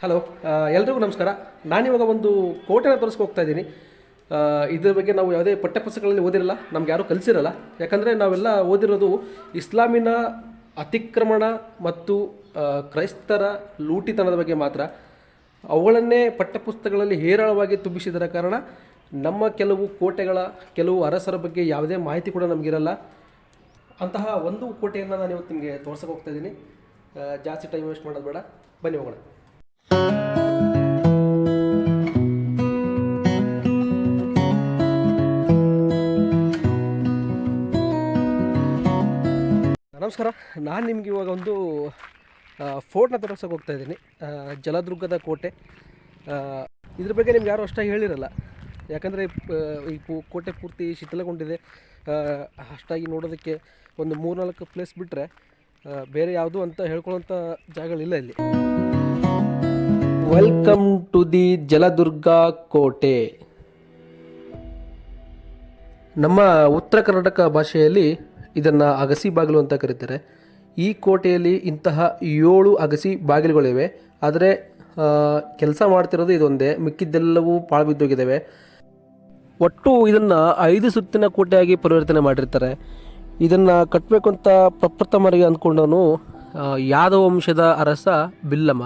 Hello. ಎಲ್ರಿಗೂ ನಮಸ್ಕಾರ. ನಾನಿವಾಗ ಒಂದು ಕೋಟೆನ ತೋರಿಸ್ಕೊ ಹೋಗ್ತಾ ಇದ್ದೀನಿ. ಇದ್ರ ಬಗ್ಗೆ ನಾವು ಯಾವುದೇ ಪಠ್ಯಪುಸ್ತಕಗಳಲ್ಲಿ ಓದಿರಲ್ಲ, ನಮ್ಗೆ ಯಾರೂ ಕಲಿಸಿರಲ್ಲ. ಯಾಕಂದರೆ ನಾವೆಲ್ಲ ಓದಿರೋದು ಇಸ್ಲಾಮಿನ ಅತಿಕ್ರಮಣ ಮತ್ತು ಕ್ರೈಸ್ತರ ಲೂಟಿತನದ ಬಗ್ಗೆ ಮಾತ್ರ. ಅವುಗಳನ್ನೇ ಪಠ್ಯಪುಸ್ತಕಗಳಲ್ಲಿ ಹೇರಳವಾಗಿ ತುಂಬಿಸಿದರ ಕಾರಣ ನಮ್ಮ ಕೆಲವು ಕೋಟೆಗಳ, ಕೆಲವು ಅರಸರ ಬಗ್ಗೆ ಯಾವುದೇ ಮಾಹಿತಿ ಕೂಡ ನಮಗಿರಲ್ಲ. ಅಂತಹ ಒಂದು ಕೋಟೆಯನ್ನು ನಾನು ಇವತ್ತು ನಿಮಗೆ ತೋರ್ಸಕ್ಕೆ ಹೋಗ್ತಾ ಇದ್ದೀನಿ. ಜಾಸ್ತಿ ಟೈಮ್ ವೇಸ್ಟ್ ಮಾಡೋದು ಬೇಡ, ಬನ್ನಿ ಹೋಗೋಣ. ನಮಸ್ಕಾರ. ನಾನು ನಿಮ್ಗೆ ಇವಾಗ ಒಂದು ಫೋರ್ಟ್ನ ತೋರಿಸೋಕೆ ಹೋಗ್ತಾ ಇದ್ದೀನಿ. ಜಲದುರ್ಗದ ಕೋಟೆ. ಇದ್ರ ಬಗ್ಗೆ ನಿಮ್ಗೆ ಯಾರು ಅಷ್ಟಾಗಿ ಹೇಳಿರಲ್ಲ, ಯಾಕಂದರೆ ಈ ಕೋಟೆ ಪೂರ್ತಿ ಶಿಥಿಲಗೊಂಡಿದೆ. ಅಷ್ಟಾಗಿ ನೋಡೋದಕ್ಕೆ ಒಂದು 3-4 ಪ್ಲೇಸ್ ಬಿಟ್ಟರೆ ಬೇರೆ ಯಾವುದು ಅಂತ ಹೇಳ್ಕೊಳ್ಳೋಂಥ ಜಾಗಗಳಿಲ್ಲ ಇಲ್ಲಿ. ವೆಲ್ಕಮ್ ಟು ದಿ ಜಲದುರ್ಗ ಕೋಟೆ. ನಮ್ಮ ಉತ್ತರ ಕರ್ನಾಟಕ ಭಾಷೆಯಲ್ಲಿ ಇದನ್ನು ಅಗಸಿ ಬಾಗಿಲು ಅಂತ ಕರೀತಾರೆ. ಈ ಕೋಟೆಯಲ್ಲಿ ಇಂತಹ 7 ಅಗಸಿ ಬಾಗಿಲುಗಳಿವೆ. ಆದರೆ ಕೆಲಸ ಮಾಡ್ತಿರೋದು ಇದೊಂದೇ, ಮಿಕ್ಕಿದ್ದೆಲ್ಲವೂ ಪಾಳು ಬಿದ್ದೋಗಿದ್ದಾವೆ. ಒಟ್ಟು ಇದನ್ನು 5 ಸುತ್ತಿನ ಕೋಟೆಯಾಗಿ ಪರಿವರ್ತನೆ ಮಾಡಿರ್ತಾರೆ. ಇದನ್ನು ಕಟ್ಟಬೇಕು ಅಂತ ಪ್ರಪ್ರಥಮರಿಗೆ ಅಂದ್ಕೊಂಡವನು ಯಾದವ ವಂಶದ ಅರಸ ಬಿಲ್ಲಮ.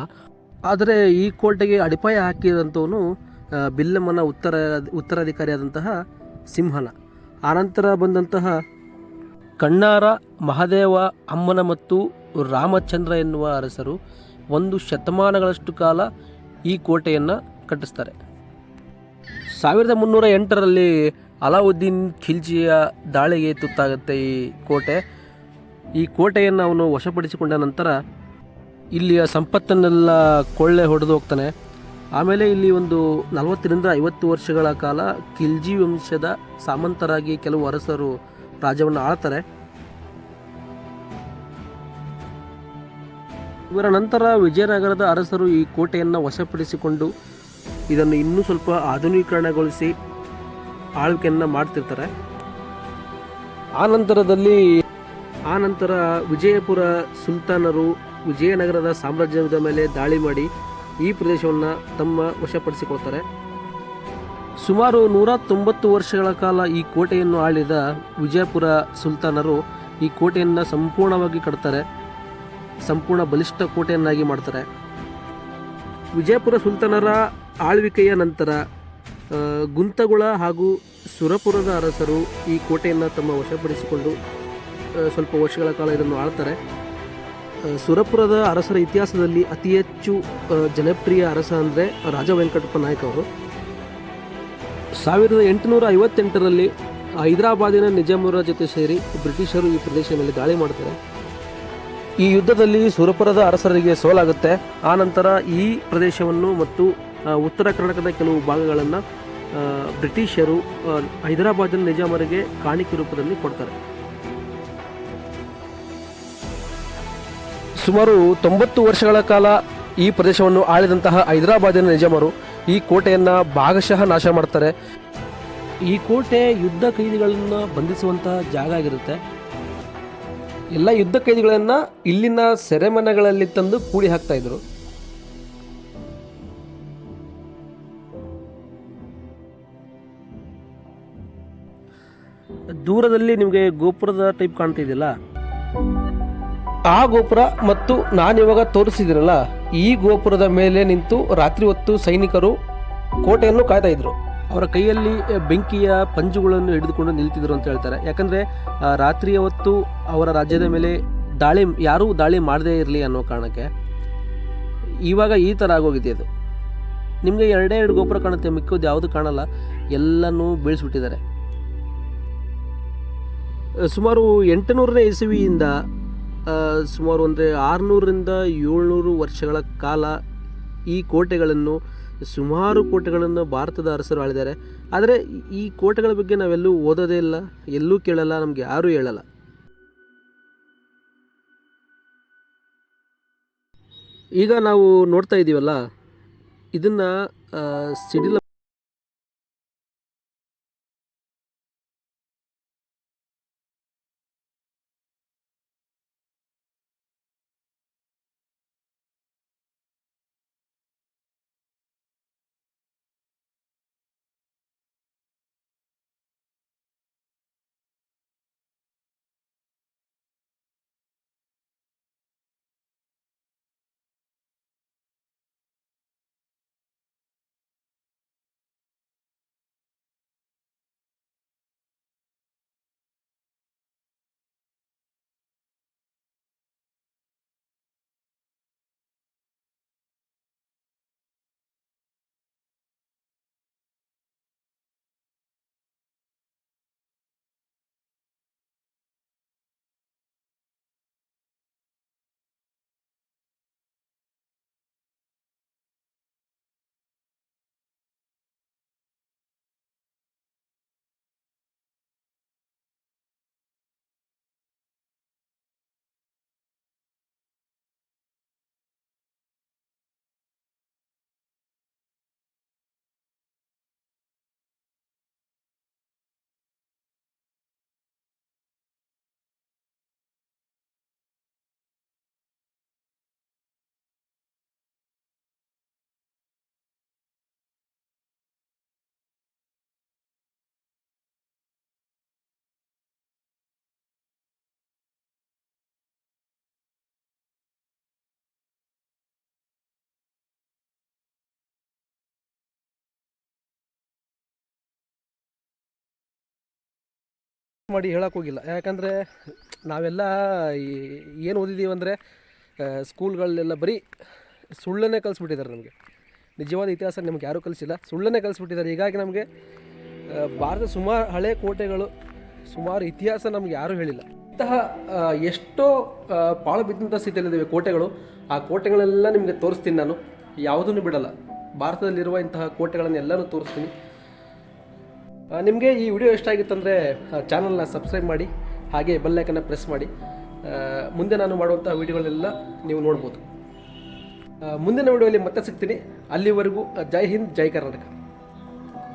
ಆದರೆ ಈ ಕೋಟೆಗೆ ಅಡಿಪಾಯ ಹಾಕಿದಂಥವನು ಬಿಲ್ಲಮ್ಮನ ಉತ್ತರಾಧಿಕಾರಿಯಾದಂತಹ ಸಿಂಹನ. ಆನಂತರ ಬಂದಂತಹ ಕಣ್ಣಾರ, ಮಹದೇವ, ಅಮ್ಮನ ಮತ್ತು ರಾಮಚಂದ್ರ ಎನ್ನುವ ಅರಸರು 1 ಶತಮಾನಗಳಷ್ಟು ಕಾಲ ಈ ಕೋಟೆಯನ್ನು ಕಟ್ಟಿಸ್ತಾರೆ. 1308ರಲ್ಲಿ ಅಲಾವುದ್ದೀನ್ ಖಿಲ್ಜಿಯ ದಾಳಿಗೆ ತುತ್ತಾಗುತ್ತೆ ಈ ಕೋಟೆ. ಈ ಕೋಟೆಯನ್ನು ಅವನು ವಶಪಡಿಸಿಕೊಂಡ ನಂತರ ಇಲ್ಲಿಯ ಸಂಪತ್ತನ್ನೆಲ್ಲ ಕೊಳ್ಳೆ ಹೊಡೆದು ಹೋಗ್ತಾನೆ. ಆಮೇಲೆ ಇಲ್ಲಿ ಒಂದು 40-50 ವರ್ಷಗಳ ಕಾಲ ಖಿಲ್ಜಿ ವಂಶದ ಸಾಮಂತರಾಗಿ ಕೆಲವು ಅರಸರು ರಾಜ್ಯವನ್ನು ಆಳ್ತಾರೆ. ಇವರ ನಂತರ ವಿಜಯನಗರದ ಅರಸರು ಈ ಕೋಟೆಯನ್ನು ವಶಪಡಿಸಿಕೊಂಡು ಇದನ್ನು ಇನ್ನೂ ಸ್ವಲ್ಪ ಆಧುನೀಕರಣಗೊಳಿಸಿ ಆಳ್ವಿಕೆಯನ್ನು ಮಾಡ್ತಿರ್ತಾರೆ. ಆನಂತರ ವಿಜಯಪುರ ಸುಲ್ತಾನರು ವಿಜಯನಗರದ ಸಾಮ್ರಾಜ್ಯದ ಮೇಲೆ ದಾಳಿ ಮಾಡಿ ಈ ಪ್ರದೇಶವನ್ನು ತಮ್ಮ ವಶಪಡಿಸಿಕೊಳ್ತಾರೆ. ಸುಮಾರು 190 ವರ್ಷಗಳ ಕಾಲ ಈ ಕೋಟೆಯನ್ನು ಆಳಿದ ವಿಜಯಪುರ ಸುಲ್ತಾನರು ಈ ಕೋಟೆಯನ್ನು ಸಂಪೂರ್ಣವಾಗಿ ಕಟ್ತಾರೆ, ಸಂಪೂರ್ಣ ಬಲಿಷ್ಠ ಕೋಟೆಯನ್ನಾಗಿ ಮಾಡ್ತಾರೆ. ವಿಜಯಪುರ ಸುಲ್ತಾನರ ಆಳ್ವಿಕೆಯ ನಂತರ ಗುಂತಗುಳ ಹಾಗೂ ಸುರಪುರದ ಅರಸರು ಈ ಕೋಟೆಯನ್ನು ತಮ್ಮ ವಶಪಡಿಸಿಕೊಂಡು ಸ್ವಲ್ಪ ವರ್ಷಗಳ ಕಾಲ ಇದನ್ನು ಆಳ್ತಾರೆ. ಸುರಪುರದ ಅರಸರ ಇತಿಹಾಸದಲ್ಲಿ ಅತಿ ಹೆಚ್ಚು ಜನಪ್ರಿಯ ಅರಸ ಅಂದರೆ ರಾಜ ವೆಂಕಟಪ್ಪ ನಾಯಕ ಅವರು. 1858ರಲ್ಲಿ ಹೈದರಾಬಾದಿನ ನಿಜಾಮರ ಜೊತೆ ಸೇರಿ ಬ್ರಿಟಿಷರು ಈ ಪ್ರದೇಶದ ಮೇಲೆ ದಾಳಿ ಮಾಡ್ತಾರೆ. ಈ ಯುದ್ಧದಲ್ಲಿ ಸುರಪುರದ ಅರಸರಿಗೆ ಸೋಲಾಗುತ್ತೆ. ಆನಂತರ ಈ ಪ್ರದೇಶವನ್ನು ಮತ್ತು ಉತ್ತರ ಕರ್ನಾಟಕದ ಕೆಲವು ಭಾಗಗಳನ್ನು ಬ್ರಿಟಿಷರು ಹೈದರಾಬಾದಿನ ನಿಜಾಮರಿಗೆ ಕಾಣಿಕೆ ರೂಪದಲ್ಲಿ ಕೊಡ್ತಾರೆ. ಸುಮಾರು 90 ವರ್ಷಗಳ ಕಾಲ ಈ ಪ್ರದೇಶವನ್ನು ಆಳಿದಂತಹ ಹೈದರಾಬಾದಿನ ನಿಜಾಮರು ಈ ಕೋಟೆಯನ್ನು ಭಾಗಶಃ ನಾಶ ಮಾಡ್ತಾರೆ. ಈ ಕೋಟೆ ಯುದ್ಧ ಕೈದಿಗಳನ್ನು ಬಂಧಿಸುವಂತಹ ಜಾಗ ಆಗಿರುತ್ತೆ. ಎಲ್ಲ ಯುದ್ಧ ಕೈದಿಗಳನ್ನು ಇಲ್ಲಿನ ಸೆರೆಮನೆಗಳಲ್ಲಿ ತಂದು ಕೂಡಿ ಹಾಕ್ತಾ ಇದ್ರು. ದೂರದಲ್ಲಿ ನಿಮಗೆ ಗೋಪುರದ ಟೈಪ್ ಕಾಣ್ತಿದೆಯಲ್ಲ, ಆ ಗೋಪುರ ಮತ್ತು ನಾನಿವಾಗ ತೋರಿಸಿದಿರಲ್ಲ ಈ ಗೋಪುರದ ಮೇಲೆ ನಿಂತು ರಾತ್ರಿ ಹೊತ್ತು ಸೈನಿಕರು ಕೋಟೆಯನ್ನು ಕಾಯ್ತಾ ಇದ್ರು. ಅವರ ಕೈಯಲ್ಲಿ ಬೆಂಕಿಯ ಪಂಜುಗಳನ್ನು ಹಿಡಿದುಕೊಂಡು ನಿಲ್ತಿದ್ರು ಅಂತ ಹೇಳ್ತಾರೆ. ಯಾಕಂದರೆ ರಾತ್ರಿಯ ಹೊತ್ತು ಅವರ ರಾಜ್ಯದ ಮೇಲೆ ಯಾರೂ ದಾಳಿ ಮಾಡದೇ ಇರಲಿ ಅನ್ನೋ ಕಾರಣಕ್ಕೆ. ಇವಾಗ ಈ ಥರ ಆಗೋಗಿದೆ. ಅದು ನಿಮಗೆ 2 ಗೋಪುರ ಕಾಣುತ್ತೆ, ಮಿಕ್ಕೋದು ಯಾವುದು ಕಾಣಲ್ಲ, ಎಲ್ಲನೂ ಬೀಳಿಸ್ಬಿಟ್ಟಿದ್ದಾರೆ. ಸುಮಾರು 800ನೇ ಇಸವಿಯಿಂದ ಸುಮಾರು ಅಂದರೆ 600-700 ವರ್ಷಗಳ ಕಾಲ ಈ ಕೋಟೆಗಳನ್ನು, ಸುಮಾರು ಕೋಟೆಗಳನ್ನು ಭಾರತದ ಅರಸರು ಆಳಿದ್ದಾರೆ. ಆದರೆ ಈ ಕೋಟೆಗಳ ಬಗ್ಗೆ ನಾವೆಲ್ಲೂ ಓದೋದೇ ಇಲ್ಲ, ಎಲ್ಲೂ ಕೇಳಲ್ಲ, ನಮಗೆ ಯಾರೂ ಹೇಳಲ್ಲ. ಈಗ ನಾವು ನೋಡ್ತಾ ಇದ್ದೀವಲ್ಲ, ಇದನ್ನು ಸಿಡಿಲ ಮಾಡಿ ಹೇಳೋಕೆ ಹೋಗಿಲ್ಲ. ಯಾಕಂದರೆ ನಾವೆಲ್ಲ ಏನು ಓದಿದ್ದೀವಿ ಅಂದರೆ ಸ್ಕೂಲ್ಗಳಲ್ಲೆಲ್ಲ ಬರೀ ಸುಳ್ಳನ್ನೇ ಕಲಿಸ್ಬಿಟ್ಟಿದ್ದಾರೆ ನಮಗೆ. ನಿಜವಾದ ಇತಿಹಾಸ ನಮಗೆ ಯಾರೂ ಕಲಿಸಿಲ್ಲ, ಸುಳ್ಳನ್ನೇ ಕಲಿಸ್ಬಿಟ್ಟಿದ್ದಾರೆ. ಹೀಗಾಗಿ ನಮಗೆ ಭಾರತದ ಸುಮಾರು ಹಳೆ ಕೋಟೆಗಳು, ಸುಮಾರು ಇತಿಹಾಸ ನಮ್ಗೆ ಯಾರೂ ಹೇಳಿಲ್ಲ. ಇಂತಹ ಎಷ್ಟೋ ಪಾಳು ಬಿದ್ದಂಥ ಸ್ಥಿತಿಯಲ್ಲಿದ್ದಾವೆ ಕೋಟೆಗಳು. ಆ ಕೋಟೆಗಳೆಲ್ಲ ನಿಮಗೆ ತೋರಿಸ್ತೀನಿ ನಾನು, ಯಾವುದನ್ನು ಬಿಡಲ್ಲ. ಭಾರತದಲ್ಲಿರುವ ಇಂತಹ ಕೋಟೆಗಳನ್ನೆಲ್ಲನೂ ತೋರಿಸ್ತೀನಿ. ನಿಮಗೆ ಈ ವಿಡಿಯೋ ಇಷ್ಟ ಆಗಿತ್ತಂದರೆ ಚಾನಲ್ನ ಸಬ್ಸ್ಕ್ರೈಬ್ ಮಾಡಿ, ಹಾಗೆ ಬೆಲ್ ಐಕನ್ನ ಪ್ರೆಸ್ ಮಾಡಿ. ಮುಂದೆ ನಾನು ಮಾಡುವಂಥ ವಿಡಿಯೋಗಳೆಲ್ಲ ನೀವು ನೋಡ್ಬೋದು. ಮುಂದಿನ ವಿಡಿಯೋದಲ್ಲಿ ಮತ್ತೆ ಸಿಗ್ತೀನಿ. ಅಲ್ಲಿವರೆಗೂ ಜೈ ಹಿಂದ್, ಜೈ ಕರ್ನಾಟಕ.